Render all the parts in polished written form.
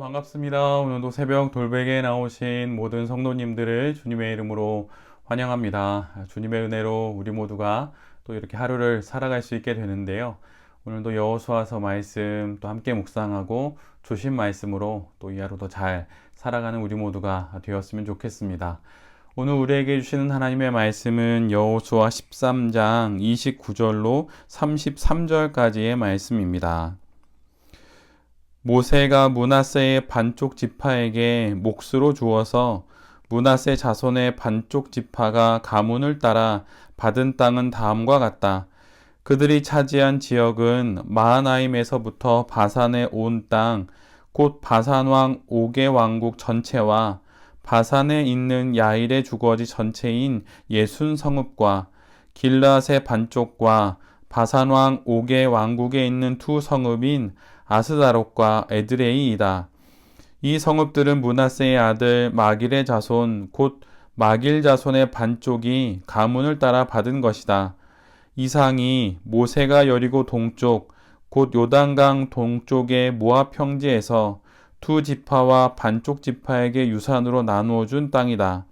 반갑습니다. 오늘도 새벽 돌베개에 나오신 모든 성도님들을 주님의 이름으로 환영합니다. 주님의 은혜로 우리 모두가 또 이렇게 하루를 살아갈 수 있게 되는데요. 오늘도 여호수아서 말씀 또 함께 묵상하고 주신 말씀으로 또 이 하루도 잘 살아가는 우리 모두가 되었으면 좋겠습니다. 오늘 우리에게 주시는 하나님의 말씀은 여호수아 13장 29절로 33절까지의 말씀입니다. 모세가 므낫세의 반쪽 지파에게 몫으로 주어서 므낫세 자손의 반쪽 지파가 가문을 따라 받은 땅은 다음과 같다. 그들이 차지한 지역은 마하나임에서부터 바산에 온 땅, 곧 바산 왕 옥의 왕국 전체와 바산에 있는 야일의 주거지 전체인 예순 성읍과 길앗의 반쪽과 바산 왕 옥의 왕국에 있는 두 성읍인 아스다롯과 에드레이이다. 이 성읍들은 므낫세의 아들 마길의 자손 곧 마길 자손의 반쪽이 가문을 따라 받은 것이다. 이상이 모세가 여리고 동쪽 곧 요단강 동쪽의 모압 평지에서 두 지파와 반쪽 지파에게 유산으로 나누어 준 땅이다.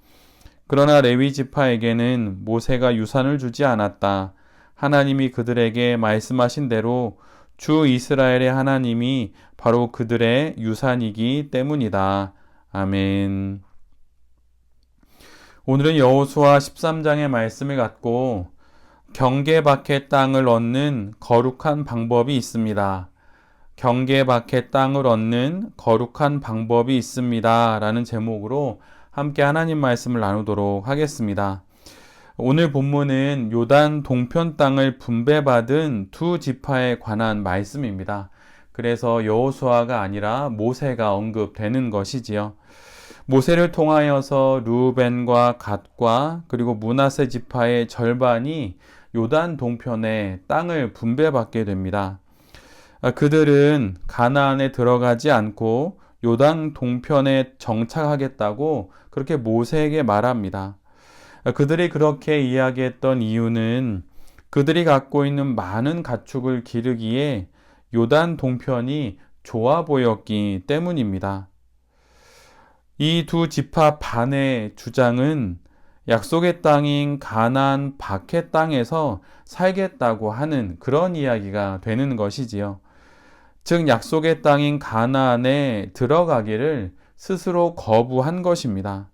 그러나 레위 지파에게는 모세가 유산을 주지 않았다. 하나님이 그들에게 말씀하신 대로 주 이스라엘의 하나님이 바로 그들의 유산이기 때문이다. 아멘. 오늘은 여호수아 13장의 말씀을 갖고 경계 밖의 땅을 얻는 거룩한 방법이 있습니다. 경계 밖의 땅을 얻는 거룩한 방법이 있습니다. 라는 제목으로 함께 하나님 말씀을 나누도록 하겠습니다. 오늘 본문은 요단 동편 땅을 분배받은 두 지파에 관한 말씀입니다. 그래서 여호수아가 아니라 모세가 언급되는 것이지요. 모세를 통하여서 르우벤과 갓과 그리고 므낫세 지파의 절반이 요단 동편에 땅을 분배받게 됩니다. 그들은 가나안에 들어가지 않고 요단 동편에 정착하겠다고 그렇게 모세에게 말합니다. 그들이 그렇게 이야기했던 이유는 그들이 갖고 있는 많은 가축을 기르기에 요단 동편이 좋아 보였기 때문입니다. 이 두 지파 반의 주장은 약속의 땅인 가나안 밖의 땅에서 살겠다고 하는 그런 이야기가 되는 것이지요. 즉 약속의 땅인 가나안에 들어가기를 스스로 거부한 것입니다.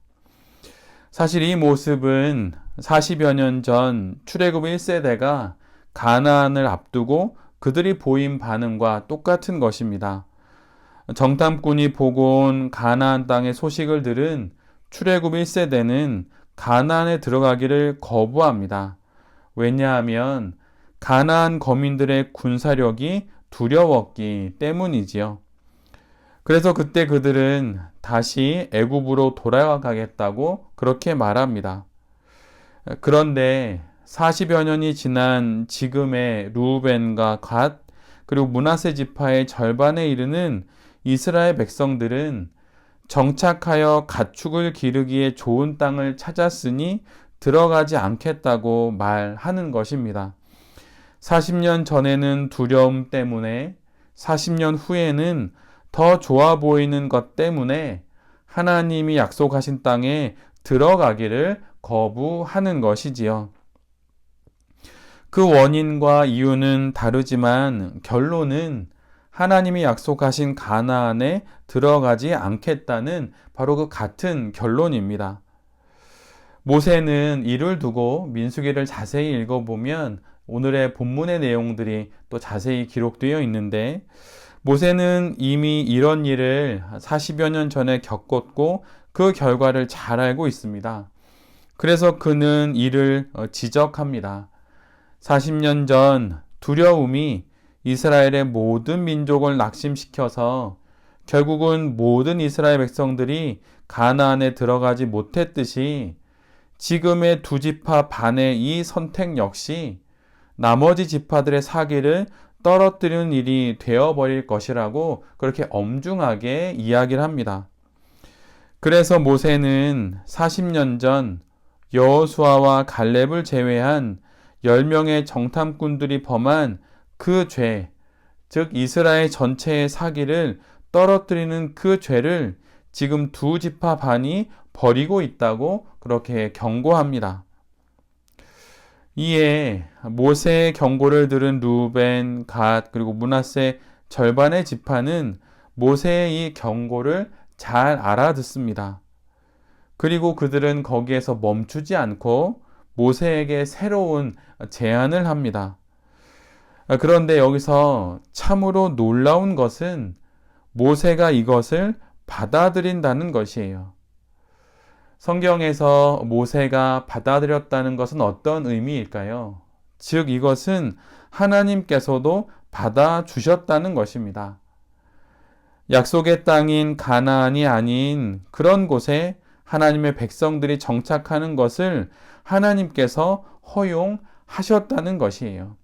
사실 이 모습은 40여 년 전 출애굽 1세대가 가나안을 앞두고 그들이 보인 반응과 똑같은 것입니다. 정탐꾼이 보고 온 가나안 땅의 소식을 들은 출애굽 1세대는 가나안에 들어가기를 거부합니다. 왜냐하면 가나안 거민들의 군사력이 두려웠기 때문이지요. 그래서 그때 그들은 다시 애굽으로 돌아가겠다고 그렇게 말합니다. 그런데 40여 년이 지난 지금의 르우벤과 갓 그리고 므낫세 지파의 절반에 이르는 이스라엘 백성들은 정착하여 가축을 기르기에 좋은 땅을 찾았으니 들어가지 않겠다고 말하는 것입니다. 40년 전에는 두려움 때문에 40년 후에는 더 좋아 보이는 것 때문에 하나님이 약속하신 땅에 들어가기를 거부하는 것이지요. 그 원인과 이유는 다르지만 결론은 하나님이 약속하신 가나안에 들어가지 않겠다는 바로 그 같은 결론입니다. 모세는 이를 두고 민수기를 자세히 읽어보면 오늘의 본문의 내용들이 또 자세히 기록되어 있는데 모세는 이미 이런 일을 40여 년 전에 겪었고 그 결과를 잘 알고 있습니다. 그래서 그는 이를 지적합니다. 40년 전 두려움이 이스라엘의 모든 민족을 낙심시켜서 결국은 모든 이스라엘 백성들이 가나안에 들어가지 못했듯이 지금의 두 지파 반의 이 선택 역시 나머지 지파들의 사기를 떨어뜨리는 일이 되어버릴 것이라고 그렇게 엄중하게 이야기를 합니다. 그래서 모세는 40년 전 여호수아와 갈렙을 제외한 10명의 정탐꾼들이 범한 그 죄, 즉 이스라엘 전체의 사기를 떨어뜨리는 그 죄를 지금 두 지파 반이 버리고 있다고 그렇게 경고합니다. 이에 모세의 경고를 들은 루벤, 갓, 그리고 므낫세 절반의 지파는 모세의 이 경고를 잘 알아듣습니다. 그리고 그들은 거기에서 멈추지 않고 모세에게 새로운 제안을 합니다. 그런데 여기서 참으로 놀라운 것은 모세가 이것을 받아들인다는 것이에요. 성경에서 모세가 받아들였다는 것은 어떤 의미일까요? 즉, 이것은 하나님께서도 받아주셨다는 것입니다. 약속의 땅인 가나안이 아닌 그런 곳에 하나님의 백성들이 정착하는 것을 하나님께서 허용하셨다는 것이에요.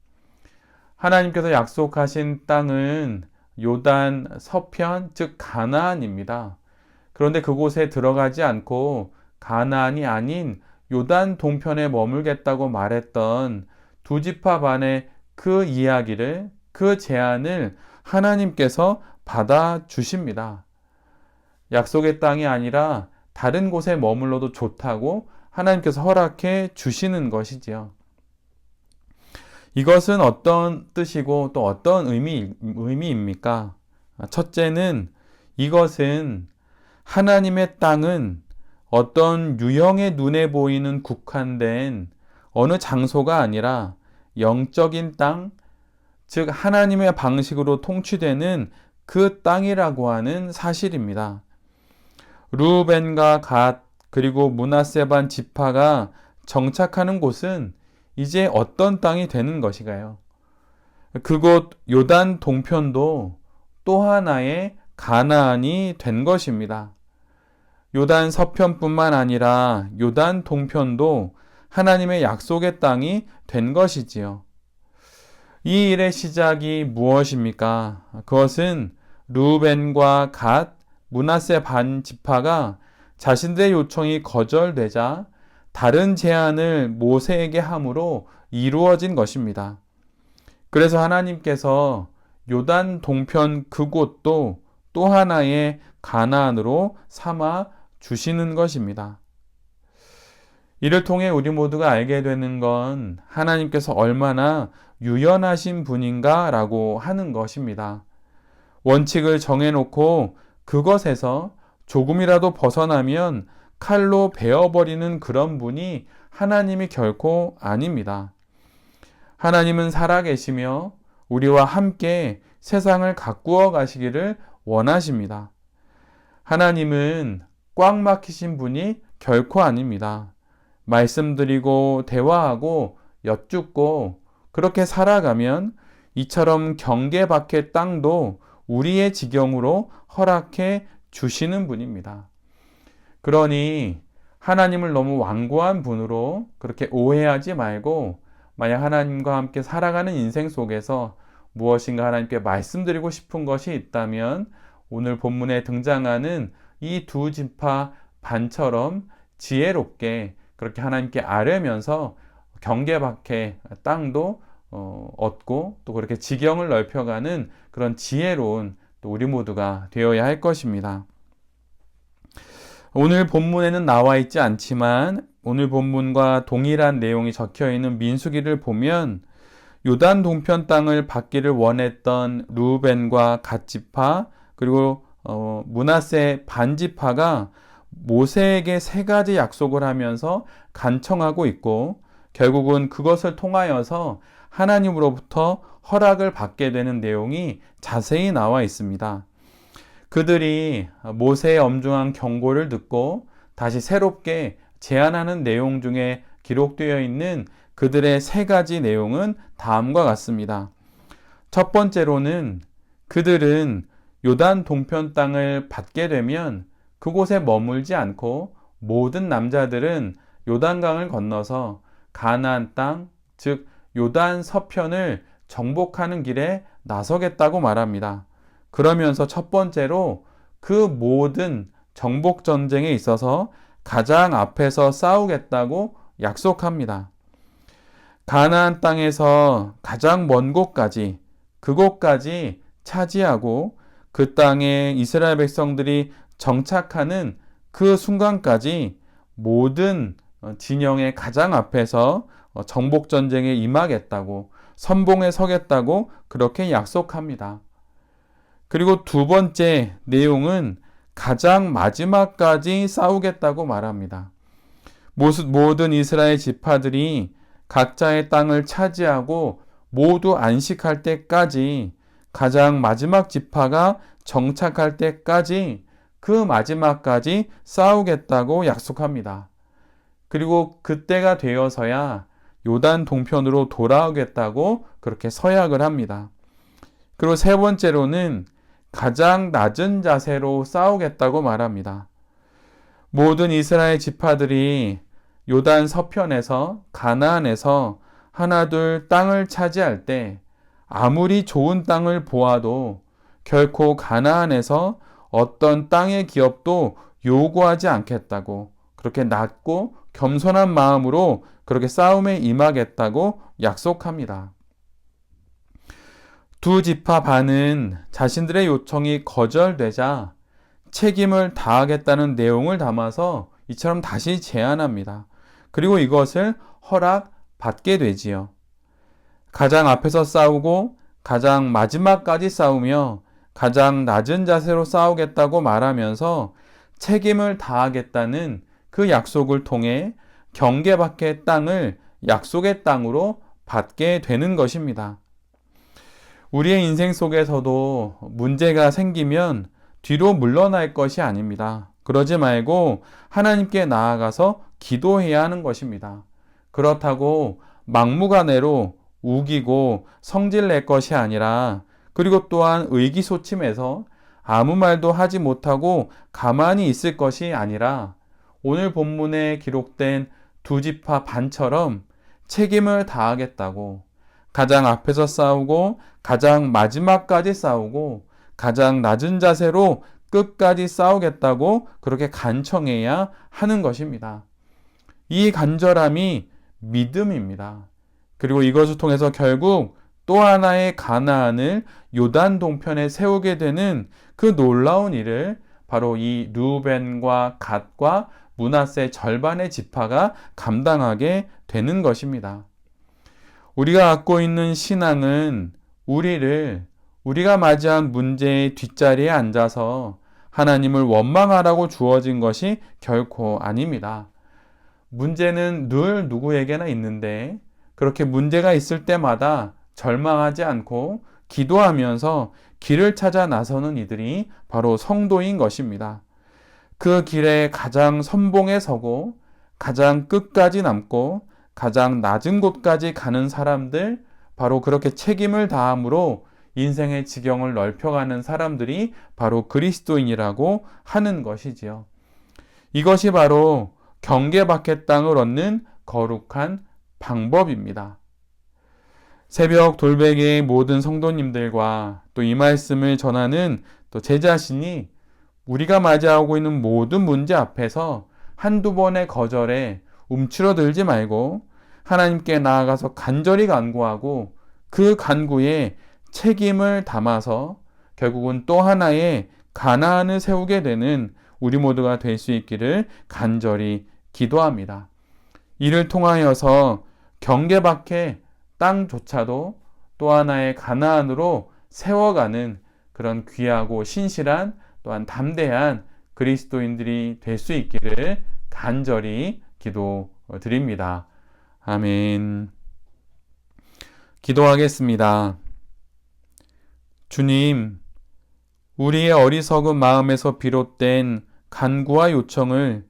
하나님께서 약속하신 땅은 요단 서편, 즉 가나안입니다. 그런데 그곳에 들어가지 않고 가나안이 아닌 요단 동편에 머물겠다고 말했던 두 지파 반의 그 이야기를, 그 제안을 하나님께서 받아주십니다. 약속의 땅이 아니라 다른 곳에 머물러도 좋다고 하나님께서 허락해 주시는 것이지요. 이것은 어떤 뜻이고 또 어떤 의미입니까? 첫째는 이것은 하나님의 땅은 어떤 유형의 눈에 보이는 국한된 어느 장소가 아니라 영적인 땅, 즉 하나님의 방식으로 통치되는 그 땅이라고 하는 사실입니다. 루벤과 갓 그리고 므낫세 반 지파가 정착하는 곳은 이제 어떤 땅이 되는 것인가요? 그곳 요단 동편도 또 하나의 가나안이 된 것입니다. 요단 서편뿐만 아니라 요단 동편도 하나님의 약속의 땅이 된 것이지요. 이 일의 시작이 무엇입니까? 그것은 루벤과 갓, 므낫세 반 지파가 자신들의 요청이 거절되자 다른 제안을 모세에게 함으로 이루어진 것입니다. 그래서 하나님께서 요단 동편 그곳도 또 하나의 가나안으로 삼아 주시는 것입니다. 이를 통해 우리 모두가 알게 되는 건 하나님께서 얼마나 유연하신 분인가라고 하는 것입니다. 원칙을 정해놓고 그것에서 조금이라도 벗어나면 칼로 베어버리는 그런 분이 하나님이 결코 아닙니다. 하나님은 살아계시며 우리와 함께 세상을 가꾸어 가시기를 원하십니다. 하나님은 꽉 막히신 분이 결코 아닙니다. 말씀드리고 대화하고 여쭙고 그렇게 살아가면 이처럼 경계 밖의 땅도 우리의 지경으로 허락해 주시는 분입니다. 그러니 하나님을 너무 완고한 분으로 그렇게 오해하지 말고 만약 하나님과 함께 살아가는 인생 속에서 무엇인가 하나님께 말씀드리고 싶은 것이 있다면 오늘 본문에 등장하는 이 두 지파 반처럼 지혜롭게 그렇게 하나님께 아뢰면서 경계 밖의 땅도 얻고 또 그렇게 지경을 넓혀가는 그런 지혜로운 또 우리 모두가 되어야 할 것입니다. 오늘 본문에는 나와 있지 않지만 오늘 본문과 동일한 내용이 적혀 있는 민수기를 보면 요단 동편 땅을 받기를 원했던 루벤과 갓 지파 그리고 므낫세 반 지파가 모세에게 세 가지 약속을 하면서 간청하고 있고 결국은 그것을 통하여서 하나님으로부터 허락을 받게 되는 내용이 자세히 나와 있습니다. 그들이 모세의 엄중한 경고를 듣고 다시 새롭게 제안하는 내용 중에 기록되어 있는 그들의 세 가지 내용은 다음과 같습니다. 첫 번째로는 그들은 요단 동편 땅을 받게 되면 그곳에 머물지 않고 모든 남자들은 요단강을 건너서 가나안 땅, 즉 요단 서편을 정복하는 길에 나서겠다고 말합니다. 그러면서 첫 번째로 그 모든 정복 전쟁에 있어서 가장 앞에서 싸우겠다고 약속합니다. 가나안 땅에서 가장 먼 곳까지 그곳까지 차지하고 그 땅에 이스라엘 백성들이 정착하는 그 순간까지 모든 진영의 가장 앞에서 정복전쟁에 임하겠다고, 선봉에 서겠다고 그렇게 약속합니다. 그리고 두 번째 내용은 가장 마지막까지 싸우겠다고 말합니다. 모든 이스라엘 지파들이 각자의 땅을 차지하고 모두 안식할 때까지, 가장 마지막 지파가 정착할 때까지 그 마지막까지 싸우겠다고 약속합니다. 그리고 그때가 되어서야 요단 동편으로 돌아오겠다고 그렇게 서약을 합니다. 그리고 세 번째로는 가장 낮은 자세로 싸우겠다고 말합니다. 모든 이스라엘 지파들이 요단 서편에서, 가나안에서 하나둘 땅을 차지할 때 아무리 좋은 땅을 보아도 결코 가나안에서 어떤 땅의 기업도 요구하지 않겠다고, 그렇게 낮고 겸손한 마음으로 그렇게 싸움에 임하겠다고 약속합니다. 두 지파 반은 자신들의 요청이 거절되자 책임을 다하겠다는 내용을 담아서 이처럼 다시 제안합니다. 그리고 이것을 허락받게 되지요. 가장 앞에서 싸우고 가장 마지막까지 싸우며 가장 낮은 자세로 싸우겠다고 말하면서 책임을 다하겠다는 그 약속을 통해 경계 밖의 땅을 약속의 땅으로 받게 되는 것입니다. 우리의 인생 속에서도 문제가 생기면 뒤로 물러날 것이 아닙니다. 그러지 말고 하나님께 나아가서 기도해야 하는 것입니다. 그렇다고 막무가내로 우기고 성질낼 것이 아니라, 그리고 또한 의기소침해서 아무 말도 하지 못하고 가만히 있을 것이 아니라, 오늘 본문에 기록된 두 지파 반처럼 책임을 다하겠다고, 가장 앞에서 싸우고 가장 마지막까지 싸우고 가장 낮은 자세로 끝까지 싸우겠다고 그렇게 간청해야 하는 것입니다. 이 간절함이 믿음입니다. 그리고 이것을 통해서 결국 또 하나의 가나안을 요단 동편에 세우게 되는 그 놀라운 일을 바로 이 르우벤과 갓과 므낫세 절반의 지파가 감당하게 되는 것입니다. 우리가 갖고 있는 신앙은 우리가 맞이한 문제의 뒷자리에 앉아서 하나님을 원망하라고 주어진 것이 결코 아닙니다. 문제는 늘 누구에게나 있는데, 그렇게 문제가 있을 때마다 절망하지 않고 기도하면서 길을 찾아 나서는 이들이 바로 성도인 것입니다. 그 길에 가장 선봉에 서고 가장 끝까지 남고 가장 낮은 곳까지 가는 사람들, 바로 그렇게 책임을 다함으로 인생의 지경을 넓혀가는 사람들이 바로 그리스도인이라고 하는 것이지요. 이것이 바로 경계 밖의 땅을 얻는 거룩한 방법입니다. 새벽 돌베개의 모든 성도님들과 또 이 말씀을 전하는 또 제 자신이 우리가 맞이하고 있는 모든 문제 앞에서 한두 번의 거절에 움츠러들지 말고 하나님께 나아가서 간절히 간구하고 그 간구에 책임을 담아서 결국은 또 하나의 가나안을 세우게 되는 우리 모두가 될 수 있기를 간절히 기도합니다. 이를 통하여서 경계 밖의 땅조차도 또 하나의 가나안으로 세워가는 그런 귀하고 신실한, 또한 담대한 그리스도인들이 될 수 있기를 간절히 기도드립니다. 아멘. 기도하겠습니다. 주님, 우리의 어리석은 마음에서 비롯된 간구와 요청을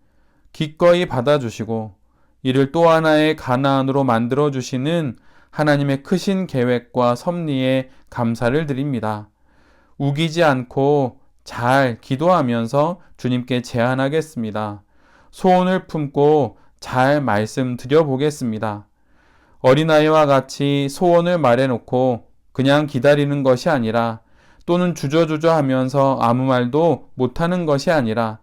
기꺼이 받아주시고 이를 또 하나의 가나안으로 만들어주시는 하나님의 크신 계획과 섭리에 감사를 드립니다. 우기지 않고 잘 기도하면서 주님께 제안하겠습니다. 소원을 품고 잘 말씀드려 보겠습니다. 어린아이와 같이 소원을 말해놓고 그냥 기다리는 것이 아니라, 또는 주저주저 하면서 아무 말도 못하는 것이 아니라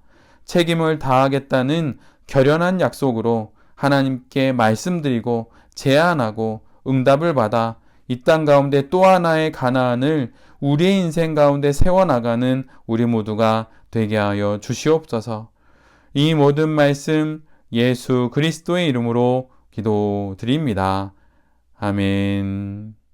책임을 다하겠다는 결연한 약속으로 하나님께 말씀드리고 제안하고 응답을 받아 이 땅 가운데 또 하나의 가나안을 우리의 인생 가운데 세워나가는 우리 모두가 되게 하여 주시옵소서. 이 모든 말씀 예수 그리스도의 이름으로 기도드립니다. 아멘.